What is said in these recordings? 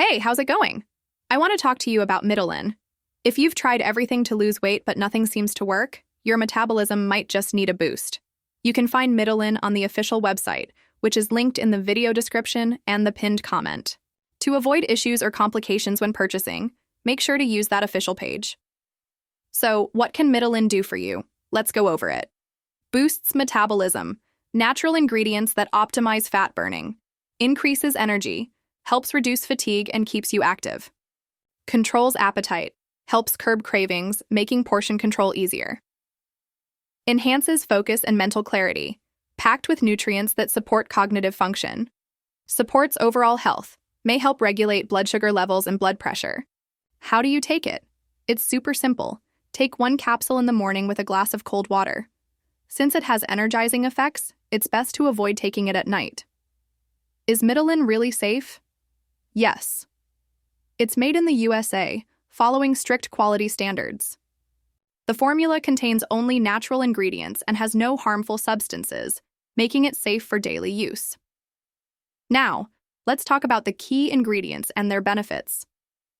Hey, how's it going? I want to talk to you about Mitolyn. If you've tried everything to lose weight but nothing seems to work, your metabolism might just need a boost. You can find Mitolyn on the official website, which is linked in the video description and the pinned comment. To avoid issues or complications when purchasing, make sure to use that official page. So, what can Mitolyn do for you? Let's go over it. Boosts metabolism, natural ingredients that optimize fat burning, increases energy, helps reduce fatigue and keeps you active. Controls appetite, helps curb cravings, making portion control easier. Enhances focus and mental clarity, packed with nutrients that support cognitive function. Supports overall health, may help regulate blood sugar levels and blood pressure. How do you take it? It's super simple. Take 1 capsule in the morning with a glass of cold water. Since it has energizing effects, it's best to avoid taking it at night. Is Mitolyn really safe? Yes. It's made in the USA, following strict quality standards. The formula contains only natural ingredients and has no harmful substances, making it safe for daily use. Now, let's talk about the key ingredients and their benefits.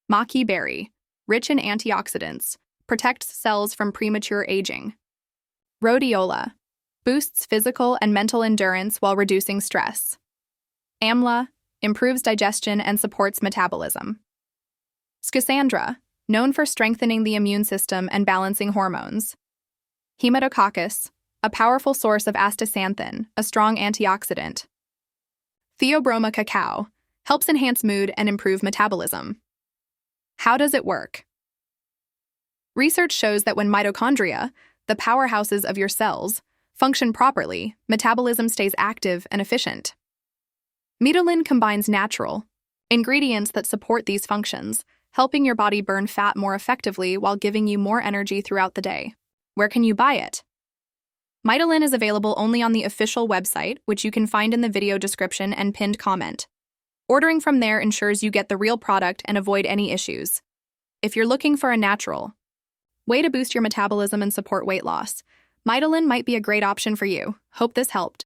Maqui berry, rich in antioxidants, protects cells from premature aging. Rhodiola, boosts physical and mental endurance while reducing stress. Amla, improves digestion and supports metabolism. Schisandra, known for strengthening the immune system and balancing hormones. Haematococcus, a powerful source of astaxanthin, a strong antioxidant. Theobroma cacao, helps enhance mood and improve metabolism. How does it work? Research shows that when mitochondria, the powerhouses of your cells, function properly, metabolism stays active and efficient. Mitolyn combines natural ingredients that support these functions, helping your body burn fat more effectively while giving you more energy throughout the day. Where can you buy it? Mitolyn is available only on the official website, which you can find in the video description and pinned comment. Ordering from there ensures you get the real product and avoid any issues. If you're looking for a natural way to boost your metabolism and support weight loss, Mitolyn might be a great option for you. Hope this helped.